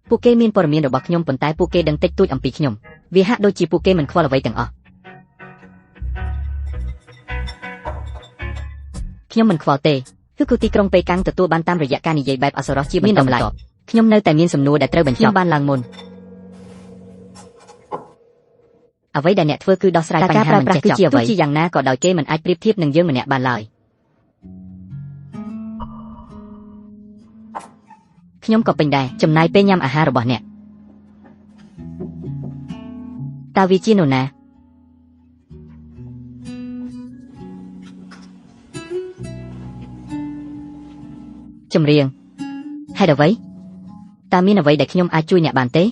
ពួកគេមានព័ត៌មានរបស់ខ្ញុំប៉ុន្តែពួកគេដឹងតិចតួចអំពីខ្ញុំវាហាក់ដូចជាពួកគេមិនខ្វល់អ្វីទាំងអស់ខ្ញុំមិនខ្វល់ទេគឺគូទីក្រុងប៉េកាំងទទួលបានតាមរយៈការនិយាយបែបអសរោះជាបន្តបន្ទាប់ខ្ញុំនៅតែមានសំណួរដែលត្រូវបញ្ចប់បានឡើងមុនអ្វីដែលអ្នកធ្វើគឺដោះស្រាយបញ្ហាមិនចេះចប់ទោះជាយ៉ាងណាក៏ដោយគេមិនអាចប្រៀបធៀបនឹងយើងម្នាក់បានឡើយខ្ញុំក៏ពេញដែរចំណាយពេលញ៉ាំអាហាររបស់អ្នកតើវាជានរណាចម្រៀងហេតុអ្វីតើមានអ្វីដែលខ្ញុំអាចជួយអ្នកបានទេ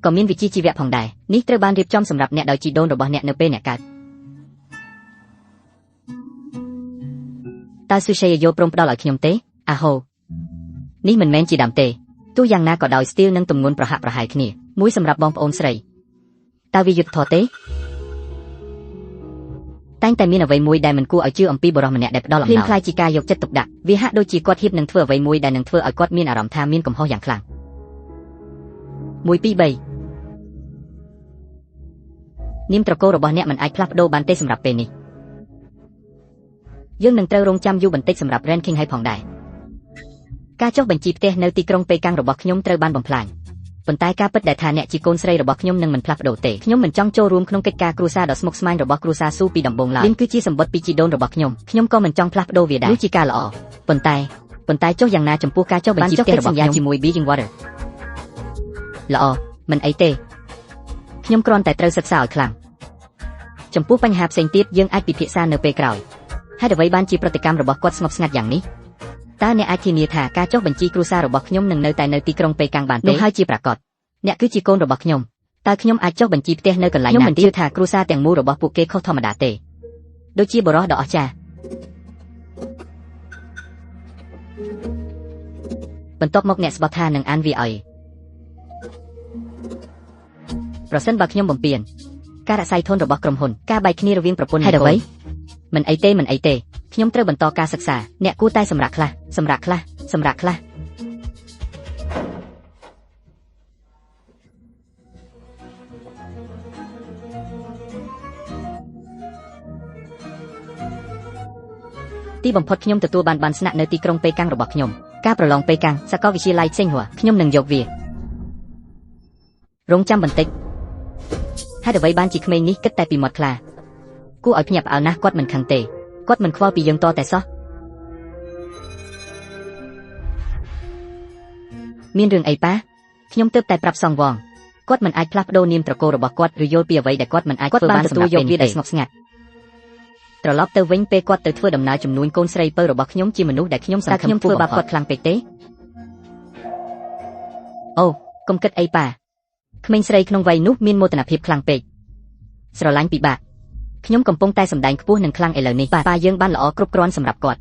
ក៏មានវិជ្ជាជីវៈផងដែរនេះត្រូវបានរៀបចំសម្រាប់អ្នកដោយជីដូនរបស់អ្នកនៅពេលអ្នកកើតតើស៊ូសេយោព្រមផ្ដល់ឲ្យខ្ញុំទេអាហូនេះមិនមែនជាដើមទេទោះយ៉ាងណាក៏ដោយស្ទីលនិងទម្ងន់ប្រហាក់ប្រហែលគ្នាមួយសម្រាប់បងប្អូនស្រីតើវាយុត្តិធម៌ទេតែងតែមានអ្វីមួយដែលមិនគួរឲ្យជឿអំពីបុរសម្នាក់ដែលផ្ដល់អំណោយខ្លាចជាការយកចិត្តទុកដាក់វាហាក់ដូចជាគាត់ហ៊ាននឹងធ្វើអ្វីមួយដែលនឹងធ្វើឲ្យគាត់មានអារម្មណ៍ថាមានកំហុសយ៉ាងខ្លាំង1 2 3នាមត្រកូលរបស់អ្នកមិនអាចផ្លាស់ប្ដូរបានទេសម្រាប់ពេលនេះយើងនឹងត្រូវរងចាំយូរបន្តិចសម្រាប់ ranking ឲ្យផងដែរការចុះបញ្ជីផ្ទះនៅទីក្រុងប៉េកាំងរបស់ខ្ញុំត្រូវបានបំផ្លាញប៉ុន្តែការពិតដែលថាអ្នកជាកូនស្រីរបស់ខ្ញុំនឹងមិនផ្លាស់ប្ដូរទេខ្ញុំមិនចង់ចូលរួមក្នុងកិច្ចការគ្រួសារដ៏ស្មុគស្មាញរបស់គ្រួសារស៊ូពីដំបូងឡើយនេះគឺជាសម្បត្តិពីជីដូនរបស់ខ្ញុំក៏មិនចង់ផ្លាស់ប្ដូរវាដែរនោះជាការល្អប៉ុន្តែចុះយ៉ាងណាចំពោះការចុះបញ្ជីផ្ទះរបស់ខ្ញុំជាមួយ Beijing Water ល្អមិនអីទេខ្ញុំគ្រាន់តែត្រូវសិក្សាឲ្យខ្លាំងចំពោះបញ្ហាផ្សេងទៀតយើងអាចពិភាក្សានៅពេលក្រោយហេតុអ្វីបានជាប្រតិកម្មរបស់គាត់ស្ងប់ស្ងាត់យ៉ាងនេះតើអ្នកអាចធានាថាការចុះបញ្ជីគ្រួសាររបស់ខ្ញុំនឹងនៅតែនៅទីក្រុងប៉េកាំងបានទេនោះហើយជាប្រាកដអ្នកគឺជាកូនរបស់ខ្ញុំតើខ្ញុំអាចចុះបញ្ជីផ្ទះនៅកន្លែងណាខ្ញុំមិនជឿថាគ្រួសារទាំងមូលរបស់ពួកគេខុសធម្មតាទេដូចជាបរិសុទ្ធដ៏អស្ចារ្យបន្ទាប់មកអ្នកស្បត់ថានឹងអានវាឲ្យប្រសិនបើខ្ញុំបំពេញការរក្សាធនរបស់ក្រុមហ៊ុនការបែកគ្នារវាងប្រពន្ធនិងកូនហេតុអ្វីមិនអីទេខ្ញុំត្រូវបន្តការសិក្សាអ្នកគួរតែសម្រាប់ខ្លះទីបំផុតខ្ញុំទទួលបានស្នាក់នៅទីក្រុងប៉េកាំងរបស់ខ្ញុំការប្រឡងប៉េកាំងសាកលវិទ្យាល័យផ្សេងហួរខ្ញុំនឹងយកវារងចាំបន្តិចហេតុអ្វីបានជាក្មេងនេះគិតតែពីមាត់ខ្លាគួរឲ្យភ្ញាក់ផ្អើលណាស់គាត់មិនខឹងទេគាត់មិនខ្វល់ពីយើងតតែសោះមានរឿងអីប៉ាខ្ញុំទើបតែប្រាប់សងវងគាត់មិនអាចផ្លាស់ប្ដូរនាមត្រកូលរបស់គាត់ឬយល់ពីអ្វីដែលគាត់មិនអាចធ្វើបានសម្រាប់ពេលនេះទេស្ងប់ស្ងាត់ត្រឡប់ទៅវិញពេលគាត់ទៅធ្វើដំណើរជំនួញកូនស្រីពៅរបស់ខ្ញុំជាមនុស្សដែលខ្ញុំសង្ឃឹមធ្វើបាបគាត់ខ្លាំងពេកទេអូកុំគិតអីប៉ាក្មេងស្រីក្នុងវ័យនោះមានមោទនភាពខ្លាំងពេកស្រឡាញ់ពិបាកខ្ញុំកំពុងតែសម្ដែងខ្ពស់និងខ្លាំងឥឡូវនេះប៉ាយើងបានល្អគ្រប់គ្រាន់សម្រាប់គាត់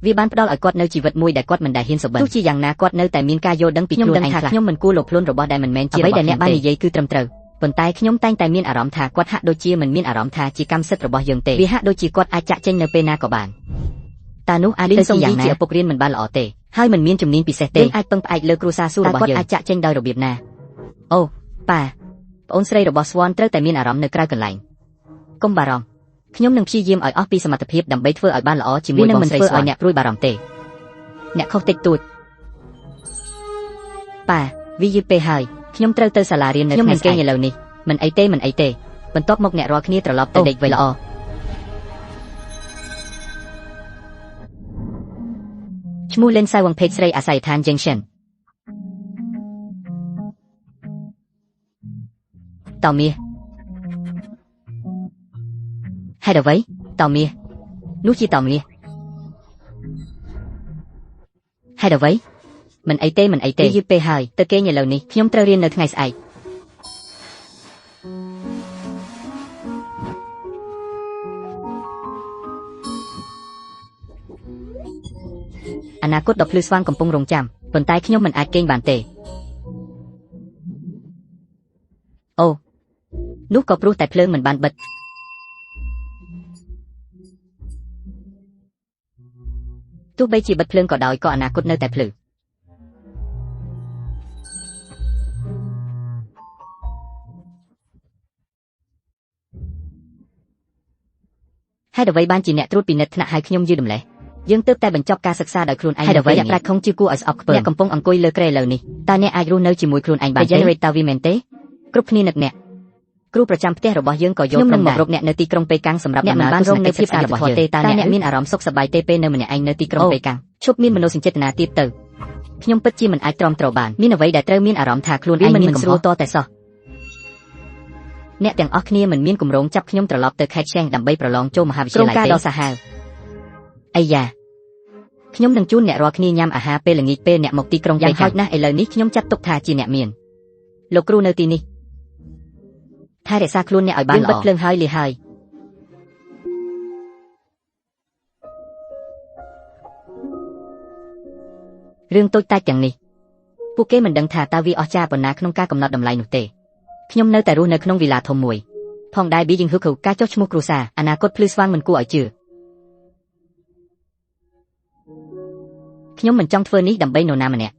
វាបានផ្ដល់ឲ្យគាត់នៅជីវិតមួយដែលគាត់មិនដែលហ៊ានសុបិនទោះជាយ៉ាងណាគាត់នៅតែមានការយល់ដឹងពីខ្លួនឯងខ្លះខ្ញុំមិនគួរលោភលន់របស់ដែលមិនមែនជាអ្វីដែលអ្នកបាននិយាយគឺត្រឹមត្រូវប៉ុន្តែខ្ញុំតែងតែមានអារម្មណ៍ថាគាត់ហាក់ដូចជាមិនមានអារម្មណ៍ថាជាកម្មសិទ្ធិរបស់យើងទេវាហាក់ដូចជាគាត់អាចចាក់ចេញនៅពេលណាក៏បានតើនោះអាចទៅជាយ៉ាងណាជាឪពុករៀនមិនបានល្អទេហើយមិនមានជំនាញពិសេសទេអាចពឹងផ្អែកលើគ្រួសារស៊ូរបស់យើងគាត់អាចចាក់ចេញដោយរបៀបណាអូប៉ាប្អូនស្រីរបស់ស្វនត្រូវតែមានអារម្មណ៍នៅក្រៅកន្លែងកុំបារម្ភខ្ញុំនឹងព្យាយាមឲ្យអស់ពីសមត្ថភាពដើម្បីធ្វើឲ្យបានល្អជាមួយបងស្រីស្វនអ្នកព្រួយបារម្ភទេអ្នកខុសតិចតួចប៉ាវាយឺតពេកហើយខ្ញុំត្រូវទៅសាលារៀននៅថ្ងៃស្អែកឥឡូវនេះមិនអីទេបន្ទាប់មកអ្នករាល់គ្នាត្រឡប់ទៅដេកវិញល្អឈ្មោះលេនសៅវងភេកស្រីអាស័យដ្ឋាន Junction តោមាសហេតុអ្វីតោមាសនោះជាតោមាសហេតុអ្វីមិនអីទេយឺតពេកហើយទៅគេងឥឡូវនេះខ្ញុំត្រូវរៀននៅថ្ងៃស្អែកអនាគតដ៏ភ្លឺស្វាងកំពុងរង់ចាំប៉ុន្តែខ្ញុំមិនអាចគេងបានទេអូនោះក៏ព្រោះតែភ្លើងមិនបានបិទ ទោះបីជាបិទភ្លើងក៏ដោយក៏អនាគតនៅតែភ្លឺហេតុអ្វីបានជាអ្នកត្រួតពិនិត្យថ្នាក់ឲ្យខ្ញុំយឺតម្លេះយើងទើបតែបញ្ចប់ការសិក្សាដោយខ្លួនឯងហេតុអ្វីអ្នកប្រាជ្ញខុងជាគួរឲ្យស្អប់ខ្ពើមអ្នកកំពុងអង្គុយលើគ្រែឥឡូវនេះតើអ្នកអាចរស់នៅជាមួយខ្លួនឯងបានទេ Generate តាវាមែនទេគ្រប់គ្នានឹកអ្នកគ្រូប្រចាំផ្ទះរបស់យើងក៏យកខ្ញុំនឹងមករកអ្នកនៅទីក្រុងប៉េកាំងសម្រាប់អ្នកមិនបានរងនៅភាពស្អាតរបស់យើងទេតើអ្នកមានអារម្មណ៍សុខសប្បាយទេពេលនៅម្នាក់ឯងនៅទីក្រុងប៉េកាំងឈប់មានមនោសញ្ចេតនាទៀតទៅខ្ញុំពិតជាមិនអាចទ្រាំទ្របានមានអ្វីដែលត្រូវមានអារម្មណ៍ថាខ្លួនឯងមិនស្រួលតតែសោះអ្នកទាំងអស់គ្នាមិនមានគម្រោងចាប់ខ្ញុំត្រឡប់ទៅខេត្តឆេងដើម្បីប្រឡងចូលមហាវិទ្យាល័យទេក្រុមការដ៏សាហាវអាយ៉ាខ្ញុំនឹងជូនអ្នករាល់គ្នាញ៉ាំអាហារពេលល្ងាចពេលអ្នកមកទីក្រុងយ៉ាងហោចណាស់ឥឡូវនេះខ្ញុំចាត់ទុកថាជាអ្នកមានលោកគ្រូនៅទីនេះថែរក្សាខ្លួនអ្នកឲ្យបានល្អបិទភ្លើងហើយលាហើយរឿងតូចតាចទាំងនេះពួកគេមិនដឹងថាតើវាអស្ចារ្យប៉ុណ្ណាក្នុងការកំណត់តម្លៃនោះទេខ្ញុំនៅតែរស់នៅក្នុងវិឡាធំមួយផងដែរប៊ីយើងហ៊ុកការចុះឈ្មោះគ្រួសារអនាគតភ្លឺស្វាងមិនគួរឲ្យជឿខ្ញុំមិនចង់ធ្វើនេះដើម្បីនរណាម្នាក់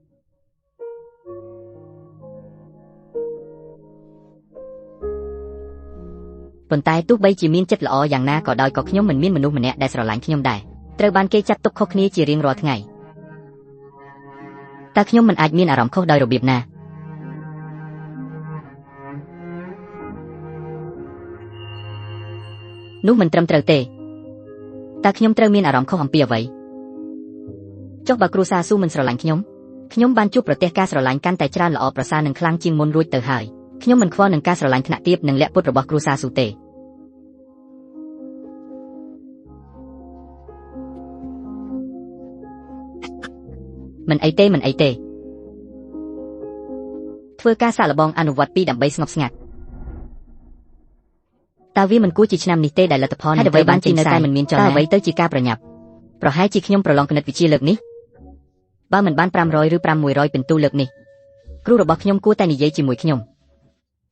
ប៉ុន្តែទោះបីជាមានចិត្តល្អយ៉ាងណាក៏ដោយក៏ខ្ញុំមិនមានមនុស្សម្នាក់ដែលស្រឡាញ់ខ្ញុំដែរត្រូវបានគេចាត់ទុកខុសគ្នាជារៀងរាល់ថ្ងៃតើខ្ញុំមិនអាចមានអារម្មណ៍ខុសដោយរបៀបណានោះមិនត្រឹមត្រូវទេតើខ្ញុំត្រូវមានអារម្មណ៍ខុសអំពីអ្វីចុះបើគ្រូសាស៊ូមិនស្រឡាញ់ខ្ញុំបានជួបប្រទះការស្រឡាញ់កាន់តែច្រើនល្អប្រសើរនិងខ្លាំងជាងមុនរួចទៅហើយខ្ញុំមិនខ្វល់នឹងការស្រឡាញ់ថ្នាក់ទាបនិងលាក់ពុតរបស់គ្រូសាស៊ូទេមិនអីទេធ្វើការសាកល្បងអនុវត្តពីដើម្បីស្ងប់ស្ងាត់តើវាមិនគួរជាឆ្នាំនេះទេដែលលទ្ធផលនឹងបានចេញនៅតែមិនមានចលនាអ្វីទៅជាការប្រញាប់ប្រហែលជាខ្ញុំប្រឡងគណិតវិទ្យាលើកនេះបើមិនបាន500ឬ600ពិន្ទុលើកនេះគ្រូរបស់ខ្ញុំគួរតែនិយាយជាមួយខ្ញុំ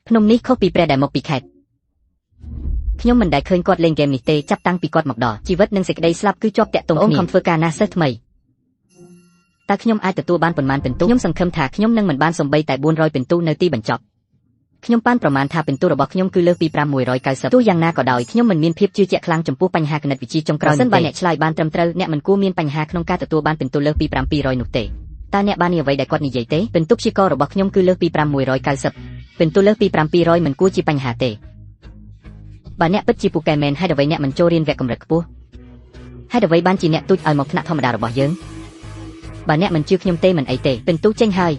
ភ្នំនេះខុសពីព្រះដែលមកពីខេត្តខ្ញុំមិនដែលឃើញគាត់លេងហ្គេមនេះទេចាប់តាំងពីគាត់មកដល់ជីវិតនិងសេចក្តីស្លាប់គឺជាប់តាក់ទងគ្នាអូនខំធ្វើការណាស់សិស្សថ្មីតើខ្ញុំអាចទទួលបានប៉ុន្មានពិន្ទុខ្ញុំសង្ឃឹមថាខ្ញុំនឹងមិនបានសំបីតែ400ពិន្ទុនៅទីបញ្ចប់ខ្ញុំបានប្រមាណថាពិន្ទុរបស់ខ្ញុំគឺលើសពី690ទោះយ៉ាងណាក៏ដោយខ្ញុំមិនមានភាពជឿជាក់ខ្លាំងចំពោះបញ្ហាគណិតវិទ្យាចុងក្រោយសិនបើអ្នកឆ្លើយបានត្រឹមត្រូវអ្នកមិនគួរមានបញ្ហាក្នុងការទទួលបានពិន្ទុលើសពី700នោះទេតើអ្នកបាននិយាយអ្វីដែលគាត់និយាយទេពិន្ទុព្យាករណ៍របស់ខ្ញុំគឺលើសពី690ពិន្ទុលើសពី700មិនគួរជាបញ្ហាទេបើអ្នកពិតជាពូកែមែនហេតុអ្វីអ្នកមិនចូលរៀនវគ្គកម្រិតខ្ពស់ហេតុអ្វីបានជាអ្នកទូចឲ្យមកថ្នាក់ធម្មតារបស់យើងបើអ្នកមិនជឿខ្ញុំទេមិនអីទេពិន្ទុចេញហើយ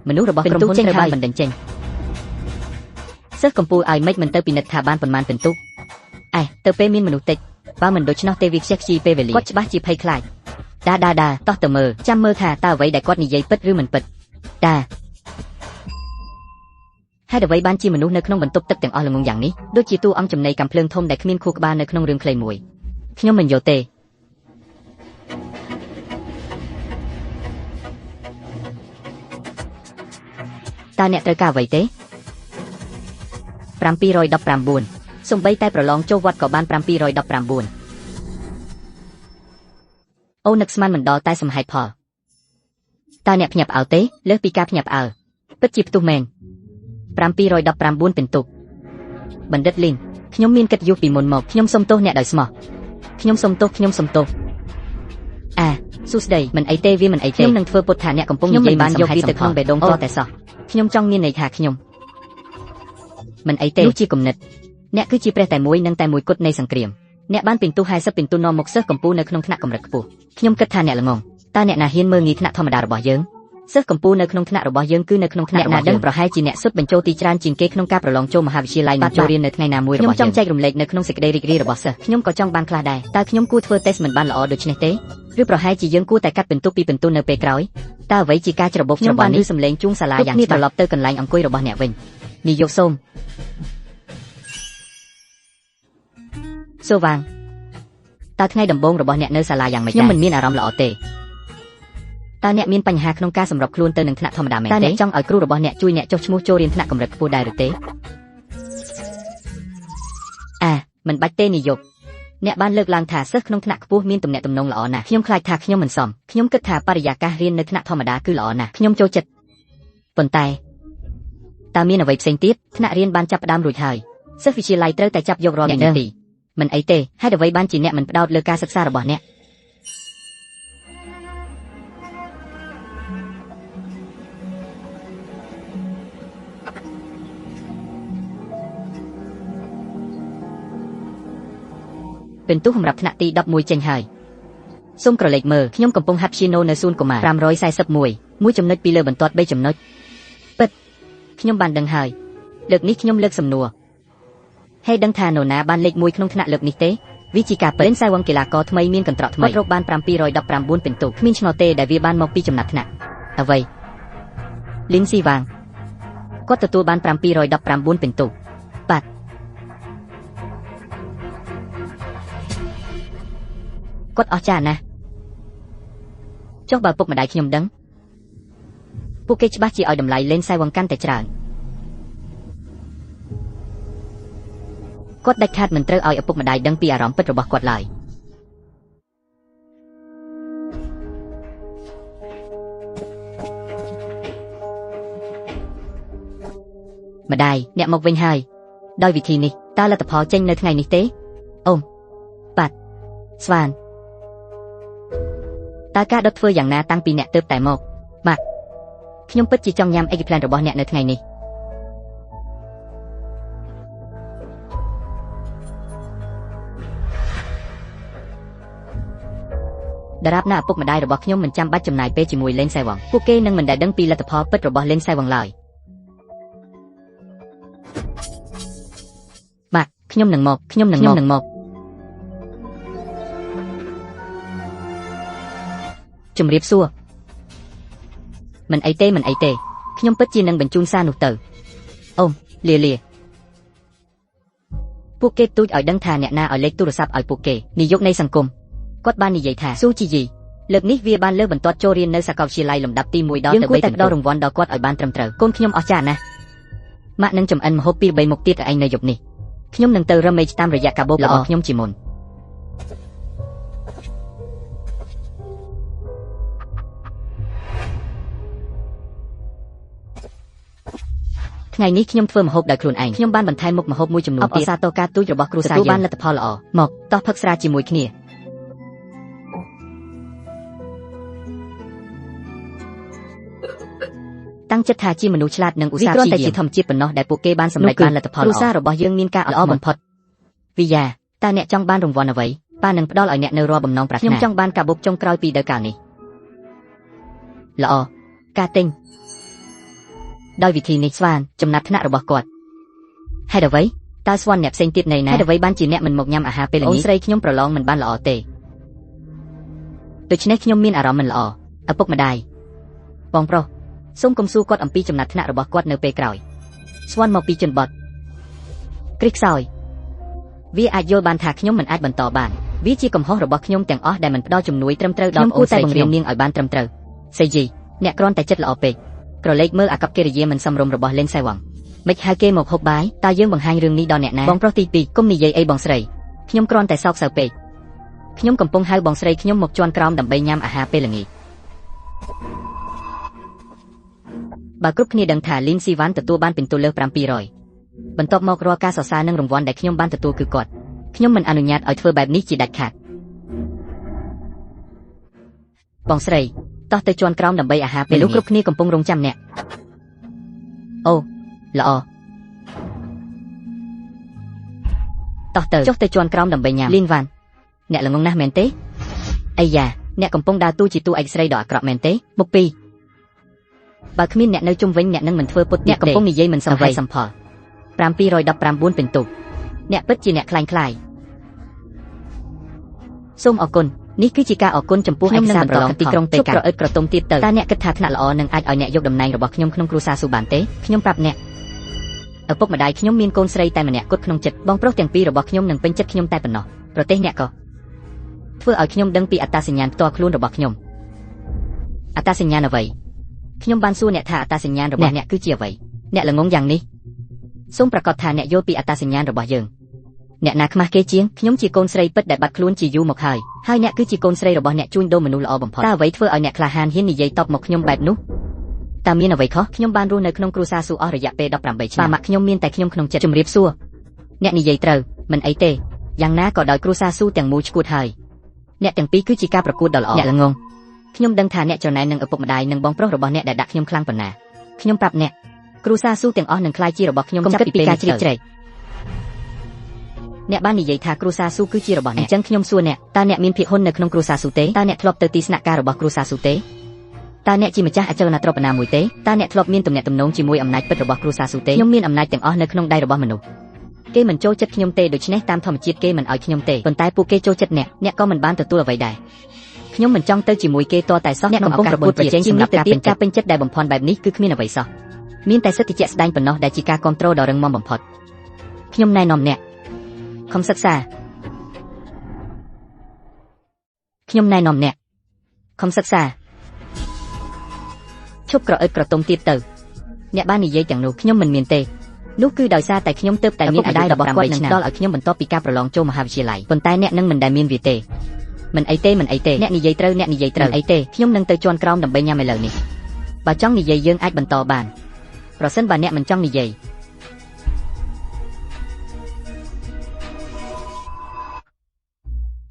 មនុស្សរបស់ក្រុមហ៊ុនត្រូវបានបណ្តេញចេញសិស្សកំពូលឲ្យមិនទៅពិនិត្យថាបានប៉ុន្មានពិន្ទុទៅពេលមានមនុស្សតិចបើមិនដូច្នោះទេវាខ្ជិះខ្ជាយពេលវេលាគាត់ច្បាស់ជាភ័យខ្លាចដាតោះទៅមើលចាំមើលថាតើអ្វីដែលគាត់និយាយពិតឬមិនពិតហេតុអ្វីបានជាមនុស្សនៅក្នុងបន្ទប់ទឹកទាំងអស់ល្ងងយ៉ាងនេះដូចជាតួអង្គចំណីកំភ្លើងធំដែលគ្មានខួរក្បាលនៅក្នុងរឿងខ្លីមួយខ្ញុំមិនយល់ទេតើអ្នកត្រូវការអ្វីទេ719សំបីតែប្រឡងចូលវត្តក៏បាន719អូនឹកស្មានមិនដល់តែសំហេតុផលតើអ្នកភ្ញាក់ផ្អើលទេលើសពីការភ្ញាក់ផ្អើលពិតជាផ្ទុះមែន719ពិន្ទុបណ្ឌិតលីនខ្ញុំមានកិត្តិយសពីមុនមកខ្ញុំសុំទោសអ្នកដោយស្មោះខ្ញុំសុំទោសសួស្ដីមិនអីទេវាមិនអីទេខ្ញុំនឹងធ្វើពុតថាអ្នកកំពុងនិយាយបានយកវាទៅក្នុងបេះដូងតតែសោះខ្ញុំចង់មានន័យថាខ្ញុំមិនអីទេនោះជាគំនិតអ្នកគឺជាព្រះតែមួយនិងតែមួយគត់នៃសង្គ្រាមអ្នកបានពិន្ទុ50ពិន្ទុនាំមកសិស្សកម្ពុជានៅក្នុងថ្នាក់កម្រិតខ្ពស់ខ្ញុំគិតថាអ្នកល្ងងតើអ្នកណាហ៊ានមើលងាយថ្នាក់ធម្មតារបស់យើងសិស្សកម្ពុជានៅក្នុងថ្នាក់របស់យើងគឺនៅក្នុងថ្នាក់ណាដឹងប្រហែលជាអ្នកសុទ្ធបញ្ចូលទីច្រើនជាងគេក្នុងការប្រឡងចូលមហាវិទ្យាល័យនិងចូលរៀននៅថ្ងៃណាមួយរបស់ខ្ញុំចង់ចែករំលែកនៅក្នុងសេចក្តីរីករាយរបស់សិស្សខ្ញុំក៏ចង់បានខ្លះដែរតើខ្ញុំគួរធ្វើតេស្តមិនបានល្អដូចនេះទេឬប្រហែលជាយើងគួរតែកាត់ពិន្ទុពីពិន្ទុនៅពេលក្រោយតើអ្វីជាការច្របូកច្របល់នេះសំឡេងជួងសាលាយ៉ាងត្រឡប់ទៅកន្លែងអង្គុយរបស់អ្នកវិញនាយកសូមសូវាងតើថ្ងៃដំបូងរបស់អ្នកនៅសាលាយ៉ាងម៉េចខ្ញុំមិនមានអារម្មណ៍ល្អទេតើអ្នកមានបញ្ហាក្នុងការសម្របខ្លួនទៅនឹងថ្នាក់ធម្មតាមែនទេតើអ្នកចង់ឲ្យគ្រូរបស់អ្នកជួយអ្នកចុះឈ្មោះចូលរៀនថ្នាក់កម្រិតខ្ពស់ដែរឬទេមិនបាច់ទេនាយក អ្នកបានលើកឡើងថាសិស្សក្នុងថ្នាក់ខ្ពស់មានទំនាក់ទំនងល្អណាស់ខ្ញុំខ្លាចថាខ្ញុំមិនសមខ្ញុំគិតថាបរិយាកាសរៀននៅថ្នាក់ធម្មតាគឺល្អណាស់ខ្ញុំចូលចិត្តប៉ុន្តែតើមានអ្វីផ្សេងទៀតថ្នាក់រៀនបានចាប់ផ្ដើមរួចហើយសិស្សវិទ្យាល័យត្រូវតែចាប់យករាល់នាទីមិនអីទេហេតុអ្វីបានជាអ្នកមិនផ្ដោតលើការសិក្សារបស់អ្នកពិន្ទុសម្រាប់ថ្នាក់ទី11ចេញហើយសូមក្រឡេកមើលខ្ញុំកំពុងហាត់ព្យាណូនៅសួនកុមារ541មួយចំណុចពីលើបន្ទាត់3ចំណុចពិតខ្ញុំបានដឹងហើយលើកនេះខ្ញុំលើកសំណួរហើយដឹងថានរណាបានលេខ1ក្នុងថ្នាក់លើកនេះទេវាជាការពិតលេនសាវងកីឡាករថ្មីមានកន្ត្រកថ្មីគាត់រកបាន719ពិន្ទុគ្មានឆ្ងល់ទេដែលវាបានមកពីចំណាត់ថ្នាក់អ្វីលីនស៊ីវ៉ាងគាត់ទទួលបាន719ពិន្ទុបាទគាត់អស្ចារ្យណាស់ចុះបើពុកម្ដាយខ្ញុំដឹងពួកគេច្បាស់ជាឲ្យតម្លៃលេនសាយវងកាន់តែច្រើនគាត់ដាច់ខាតមិនត្រូវឲ្យឪពុកម្ដាយដឹងពីអារម្មណ៍ពិតរបស់គាត់ឡើយម្ដាយអ្នកមកវិញហើយដោយវិធីនេះតើលទ្ធផលចេញនៅថ្ងៃនេះទេអូមប៉ាត់ស្វានតើការដុតធ្វើយ៉ាងណាតាំងពីអ្នកទើបតែមកបាទខ្ញុំពិតជាចង់ញ៉ាំអេហ្គីផ្លែនរបស់អ្នកនៅថ្ងៃនេះដរាបណាឪពុកម្ដាយរបស់ខ្ញុំមិនចាំបាច់ចំណាយពេលជាមួយលេនសៃវងពួកគេនឹងមិនដែលដឹងពីលទ្ធផលពិតរបស់លេនសៃវងឡើយបាទខ្ញុំនឹងមកជំរាបសួរមិនអីទេខ្ញុំពិតជានឹងបញ្ជូនសារនោះទៅអូមលាពួកគេទូចឲ្យដឹងថាអ្នកណាឲ្យលេខទូរស័ព្ទឲ្យពួកគេនាយកនៃសង្គមគាត់បាននិយាយថាស៊ូជីយីលើកនេះវាបានលើកបន្ទាត់ចូលរៀននៅសាកលវិទ្យាល័យលំដាប់ទី1ដល់ទៅ3ទៅដល់រង្វាន់ដល់គាត់ឲ្យបានត្រឹមត្រូវកូនខ្ញុំអស្ចារ្យណាស់ម៉ាក់នឹងចំអិនម្ហូបពី3មុខទៀតឲ្យឯងនៅយប់នេះខ្ញុំនឹងទៅរមែកតាមរយៈកាបូបរបស់ខ្ញុំជាមុនថ្ងៃនេះខ្ញុំធ្វើម្ហូបដោយខ្លួនឯងខ្ញុំបានបន្ថែមមុខម្ហូបមួយចំនួនទៀតអបអរសាទរការទូចរបស់គ្រួសារយើងបានលទ្ធផលល្អមកតោះផឹកស្រាជាមួយគ្នាតាំងចិត្តថាជាមនុស្សឆ្លាតនិងឧស្សាហ៍ព្យាយាមតែជាធម្មជាតិប៉ុណ្ណោះដែលពួកគេបានសម្រេចបានលទ្ធផលល្អគ្រួសាររបស់យើងមានការល្អបំផុតវិយាតើអ្នកចង់បានរង្វាន់អ្វីប៉ានឹងផ្ដល់ឲ្យអ្នកនៅរាល់បំណងប្រាថ្នាខ្ញុំចង់បានកាបូបចុងក្រោយពីដើមកាលនេះល្អការទិញដោយវិធីនេះស្វានចំណាត់ថ្នាក់របស់គាត់ហេតុអ្វីតើស្វានអ្នកផ្សេងទៀតនៅណាហេតុអ្វីបានជាអ្នកមិនមកញ៉ាំអាហារពេលល្ងាចអូនស្រីខ្ញុំប្រឡងមិនបានល្អទេដូច្នេះខ្ញុំមានអារម្មណ៍មិនល្អឪពុកម្ដាយបងប្រុសសូមកុំសួរគាត់អំពីចំណាត់ថ្នាក់របស់គាត់នៅពេលក្រោយស្វានមកពីជនបទគ្រីខ្សោយវាអាចយល់បានថាខ្ញុំមិនអាចបន្តបានវាជាកំហុសរបស់ខ្ញុំទាំងអស់ដែលមិនផ្ដល់ជំនួយត្រឹមត្រូវដល់អូនស្រីខ្ញុំនាងឲ្យបានត្រឹមត្រូវសេយីអ្នកគ្រាន់តែចិត្តល្អពេកក្រឡេកមើលអាកប្បកិរិយាមិនសមរម្យរបស់លេនសៃវងមិនហៅគេមកហូបបាយតើយើងបង្ហាញរឿងនេះដល់អ្នកណាបងប្រុសទី2កុំនិយាយអីបងស្រីខ្ញុំគ្រាន់តែសោកសៅពេកខ្ញុំកំពុងហៅបងស្រីខ្ញុំមកជន់ក្រោមដើម្បីញ៉ាំអាហារពេលល្ងាចបើគ្រប់គ្នាដឹងថាលីនស៊ីវ៉ាន់ទទួលបានពិន្ទុលើស700បន្ទាប់មករាល់ការសរសើរនិងរង្វាន់ដែលខ្ញុំបានទទួលគឺគាត់ខ្ញុំមិនអនុញ្ញាតឲ្យធ្វើបែបនេះជាដាច់ខាតបងស្រីតោះទៅជន់ក្រោមដើម្បីអាហារពេលនោះគ្រប់គ្នាកំពុងរងចាំអ្នកអូល្អតោះទៅចុះទៅជន់ក្រោមដើម្បីញ៉ាំលីនវ៉ាន់អ្នកល្ងងណាស់មែនទេអាយ៉ាអ្នកកំពុងដើរតួជាតួឯកស្រីដ៏អាក្រក់មែនទេមុខពីរបើគ្មានអ្នកនៅជុំវិញអ្នកនឹងមិនធ្វើពុតអ្នកកំពុងនិយាយមិនសមហេតុសមផល719ពិន្ទុអ្នកពិតជាអ្នកខ្លាយសូមអរគុណនេះគឺជាការអរគុណចំពោះឯកសារប្រឡងទីក្រុងតេកាក្រអឹតក្រទុំទៀតទៅតើអ្នកគិតថាថ្នាក់ល្អនឹងអាចឲ្យអ្នកយកតំណែងរបស់ខ្ញុំក្នុងគ្រួសារស៊ូបានទេខ្ញុំប្រាប់អ្នកឪពុកម្ដាយខ្ញុំមានកូនស្រីតែម្នាក់គត់ក្នុងចិត្តបងប្រុសទាំងពីររបស់ខ្ញុំនឹងពេញចិត្តខ្ញុំតែប៉ុណ្ណោះប្រទេសអ្នកក៏ធ្វើឲ្យខ្ញុំដឹងពីអត្តសញ្ញាណផ្ទាល់ខ្លួនរបស់ខ្ញុំអត្តសញ្ញាណអ្វីខ្ញុំបានសួរអ្នកថាអត្តសញ្ញាណរបស់អ្នកគឺជាអ្វីអ្នកល្ងងយ៉ាងនេះសូមប្រកាសថាអ្នកយល់ពីអត្តសញ្ញាណរបស់យើង អ្នកណាខ្មាស់គេជាងខ្ញុំជាកូនស្រីពិតដែលបាត់ខ្លួនជាយូរមកហើយអ្នកគឺជាកូនស្រីរបស់អ្នកជួញដូរមនុស្សល្អបំផុតតើអ្វីធ្វើឲ្យអ្នកក្លាហានហ៊ាននិយាយតបមកខ្ញុំបែបនោះតើមានអ្វីខុសខ្ញុំបានរស់នៅក្នុងគ្រួសារស៊ូអស់រយៈពេល18ឆ្នាំម៉ាក់ខ្ញុំមានតែខ្ញុំក្នុងចិត្តជំរាបសួរអ្នកនិយាយត្រូវមិនអីទេយ៉ាងណាក៏ដោយគ្រួសារស៊ូទាំងមូលឈួតហើយអ្នកទាំងពីរគឺជាការប្រកួតដ៏ល្អអ្នកល្ងងខ្ញុំដឹងថាអ្នកច្រណែននឹងឪពុកម្ដាយនិងបងប្រុសរបស់អ្នកដែលដាក់ខ្ញុំខ្លាំងប៉ុណ្ណាខ្ញុំប្រាប់អ្នកគ្រួសារស៊ូទាំងអស់នឹងក្លាយជារបស់ខ្ញុំចាប់ពីពេលការជ្រៀតជ្រែកអ្នកបាននិយាយថាគ្រួសារស៊ូគឺជារបស់អ្នកអញ្ចឹងខ្ញុំសួរអ្នកតើអ្នកមានភាគហ៊ុននៅក្នុងគ្រួសារស៊ូទេតើអ្នកធ្លាប់ទៅទីស្នាក់ការរបស់គ្រួសារស៊ូទេតើអ្នកជាម្ចាស់អចលនទ្រព្យណាមួយទេតើអ្នកធ្លាប់មានទំនាក់ទំនងជាមួយអំណាចពិតរបស់គ្រួសារស៊ូទេខ្ញុំមានអំណាចទាំងអស់នៅក្នុងដៃរបស់មនុស្សគេមិនចូលចិត្តខ្ញុំទេដូច្នេះតាមធម្មជាតិគេមិនឲ្យខ្ញុំទេប៉ុន្តែពួកគេចូលចិត្តអ្នកក៏មិនបានទទួលអ្វីដែរខ្ញុំមិនចង់ទៅជាមួយគេតតែសោះអ្នកកំពុងប្រកួតប្រជែងសម្រាប់ការពេញចិត្តដែលបំផន់បែបនេះគឺគ្មានអ្វីសោះមានតែសិទ្ធិជាក់ស្ដែងប៉ុណ្ណោះដែលជាការគ្រប់គ្រងដ៏រឹងមាំបំផុតខ្ញុំណែនាំអ្នកខំសិក្សាខ្ញុំណែនាំអ្នកខំសិក្សាឈប់ក្រអឹតក្រទុំទៀតទៅអ្នកបាននិយាយទាំងនោះខ្ញុំមិនមានទេនោះគឺដោយសារតែខ្ញុំទើបតែមានអាយុរបស់គាត់នឹងផ្ដល់ឲ្យខ្ញុំបន្ទាប់ពីការប្រឡងចូលមហាវិទ្យាល័យប៉ុន្តែអ្នកនឹងមិនដែលមានវាទេមិនអីទេអ្នកនិយាយត្រូវអីទេខ្ញុំនឹងទៅជាន់ក្រោមដើម្បីញ៉ាំឥឡូវនេះបើចង់និយាយយើងអាចបន្តបានប្រសិនបើអ្នកមិនចង់និយាយ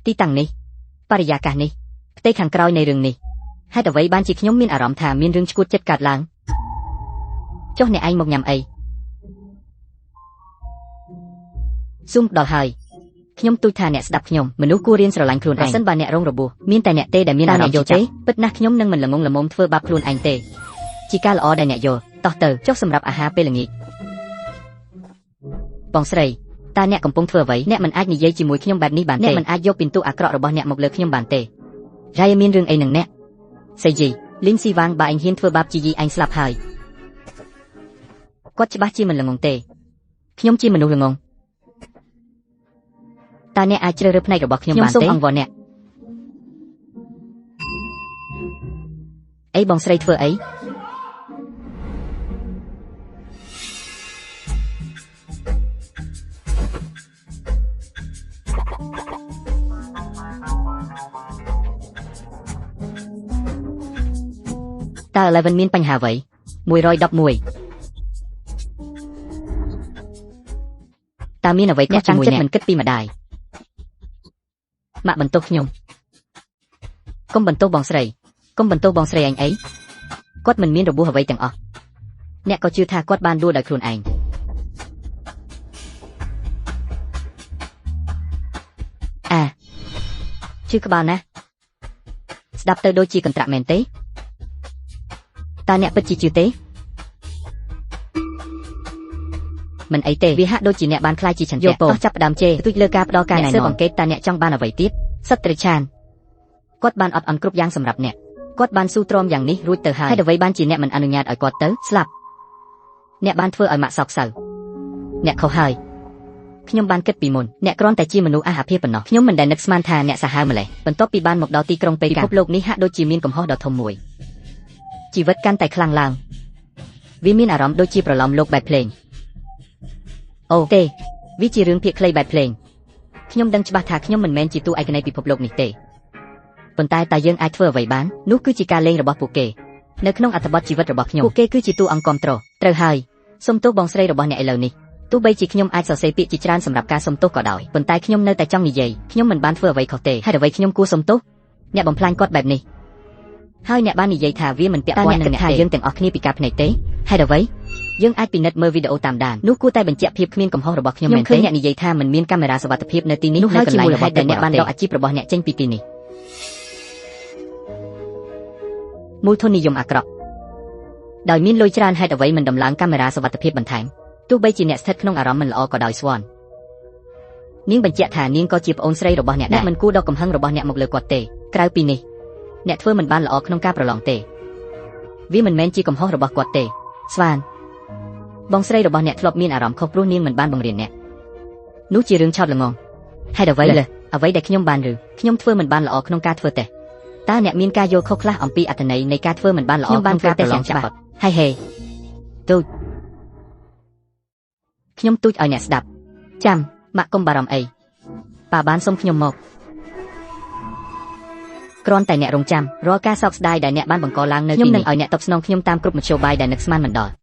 ទីតាំងនេះបរិយាកាសនេះផ្ទៃខាងក្រោយនៃរឿងនេះហេតុអ្វីបានជាខ្ញុំមានអារម្មណ៍ថាមានរឿងឈួតចិត្តកើតឡើងចុះអ្នកឯងមកញ៉ាំអីស៊ុំដល់ហើយខ្ញុំទូចថាអ្នកស្ដាប់ខ្ញុំមនុស្សគួររៀនស្រឡាញ់ខ្លួនឯងប្រសិនបើអ្នករងរបួសមានតែអ្នកទេដែលមានអារម្មណ៍យកទេពិតណាស់ខ្ញុំនឹងមិនល្ងងល្មមធ្វើបាបខ្លួនឯងទេជាការល្អដែលអ្នកយកតោះទៅចុះសម្រាប់អាហារពេលល្ងាចបងស្រីតើអ្នកកំពុងធ្វើអ្វីអ្នកមិនអាចនិយាយជាមួយខ្ញុំបែបនេះបានទេអ្នកមិនអាចយកពិន្ទុអាក្រក់របស់អ្នកមកលើខ្ញុំបានទេរ៉ៃមានរឿងអីនឹងអ្នកសេជីលីនស៊ីវ៉ាងបើឯងហ៊ានធ្វើបាបជីយីឯងស្លាប់ហើយគាត់ច្បាស់ជាមិនល្ងងទេខ្ញុំជាមនុស្សល្ងងតើអ្នកអាចជ្រើសរើសផ្នែករបស់ខ្ញុំបានទេខ្ញុំសូមអង្វរអ្នកអីបងស្រីធ្វើអីតើ Eleven មានបញ្ហាអ្វី111តើមានអ្វីខុសជាមួយអ្នកមិនគិតពីម្ដាយម៉ាក់បន្ទោសខ្ញុំកុំបន្ទោសបងស្រីឯងអីគាត់មិនមានរបួសអ្វីទាំងអស់អ្នកក៏ជឿថាគាត់បានដួលដោយខ្លួនឯងជឿក្បាលណាស្ដាប់ទៅដូចជាកន្ត្រាក់មែនទេតើអ្នកពិតជាជឿទេមិនអីទេវាហាក់ដូចជាអ្នកបានខ្លាចជាឆន្ទៈអស់ចាប់ផ្ដើមជេរទុយលើការផ្ដល់ការណែនាំសើបអង្កេតតើអ្នកចង់បានអ្វីទៀតសិតត្រីឆានគាត់បានអត់អន់គ្រប់យ៉ាងសម្រាប់អ្នកគាត់បានស៊ូទ្រាំយ៉ាងនេះរួចទៅហើយហើយអ្វីបានជាអ្នកមិនអនុញ្ញាតឲ្យគាត់ទៅស្លាប់អ្នកបានធ្វើឲ្យម៉ាក់សោកសៅអ្នកខុសហើយខ្ញុំបានគិតពីមុនអ្នកគ្រាន់តែជាមនុស្សអស់អាភិបប៉ុណ្ណោះខ្ញុំមិនដែលនឹកស្មានថាអ្នកសាហាវម្លេះបន្ទាប់ពីបានមកដល់ទីក្រុងប៉េកាំងពិភពលោកនេះហាក់ដូចជាមានកំហុសដ៏ធំមួយជីវិតកាន់តែខ្លាំងឡើងវាមានអារម្មណ៍ដូចជាប្រឡំលោកបែបភ្លេងអូទេវាជារឿងភាគខ្លីបែបភ្លេងខ្ញុំដឹងច្បាស់ថាខ្ញុំមិនមែនជាតួឯកនៃពិភពលោកនេះទេប៉ុន្តែតើយើងអាចធ្វើអ្វីបាននោះគឺជាការលេងរបស់ពួកគេនៅក្នុងអត្ថបទជីវិតរបស់ខ្ញុំពួកគេគឺជាតួអង្គគាំទ្រត្រូវហើយសុំទោសបងស្រីរបស់អ្នកឥឡូវនេះទោះបីជាខ្ញុំអាចសរសេរពាក្យជាច្រើនសម្រាប់ការសុំទោសក៏ដោយប៉ុន្តែខ្ញុំនៅតែចង់និយាយខ្ញុំមិនបានធ្វើអ្វីខុសទេហើយអ្វីខ្ញុំគួរសុំទោសអ្នកបំផ្លាញគាត់បែបនេះហើយអ្នកបាននិយាយថាវាមិនពាក់ព័ន្ធនឹងអ្នកថាយើងទាំងអស់គ្នាពិការភ្នែកទេហេតុអ្វីយើងអាចពិនិត្យមើលវីដេអូតាមដាននោះគួរតែបញ្ជាក់ភាពគ្មានកំហុសរបស់ខ្ញុំមែនទេអ្នកនិយាយថាមិនមានកាមេរ៉ាសុវត្ថិភាពនៅទីនេះនោះហើយកន្លែងរបស់អ្នកបានដកអាជីពរបស់អ្នកចេញពីទីនេះមូលធននិយមអាក្រក់ដោយមានលុយច្រើនហេតុអ្វីមិនដំឡើងកាមេរ៉ាសុវត្ថិភាពបន្ថែមទោះបីជាអ្នកស្ថិតក្នុងអារម្មណ៍មិនល្អក៏ដោយស្វន់នាងបញ្ជាក់ថានាងក៏ជាប្អូនស្រីរបស់អ្នកដែរមិនគួរដកកំហឹងរបស់អ្នកមកលើគាត់ទេក្រៅពីនេះអ្នកធ្វើមិនបានល្អក្នុងការប្រឡងទេវាមិនមែនជាកំហុសរបស់គាត់ទេស្វានបងស្រីរបស់អ្នកធ្លាប់មានអារម្មណ៍ខុសព្រោះនាងមិនបានបង្រៀនអ្នកនោះជារឿងឆោតល្ងងហេតុអ្វីដែលខ្ញុំបានឬខ្ញុំធ្វើមិនបានល្អក្នុងការធ្វើតេស្តតើអ្នកមានការយល់ខុសខ្លះអំពីអត្ថន័យនៃការធ្វើមិនបានល្អក្នុងការប្រឡងច្បាស់ហើយហេទូចខ្ញុំទូចឲ្យអ្នកស្ដាប់ចាំ ម៉ាក់កុំបារម្ភអីប៉ាបានសុំខ្ញុំមកគ្រាន់តែអ្នករងចាំរាល់ការសោកស្ដាយដែលអ្នកបានបង្កឡើងនៅខ្ញុំនឹងឲ្យអ្នកតបស្នងខ្ញុំតាមគ្រប់មធ្យោបាយដែលនឹកស្មានមិនដល់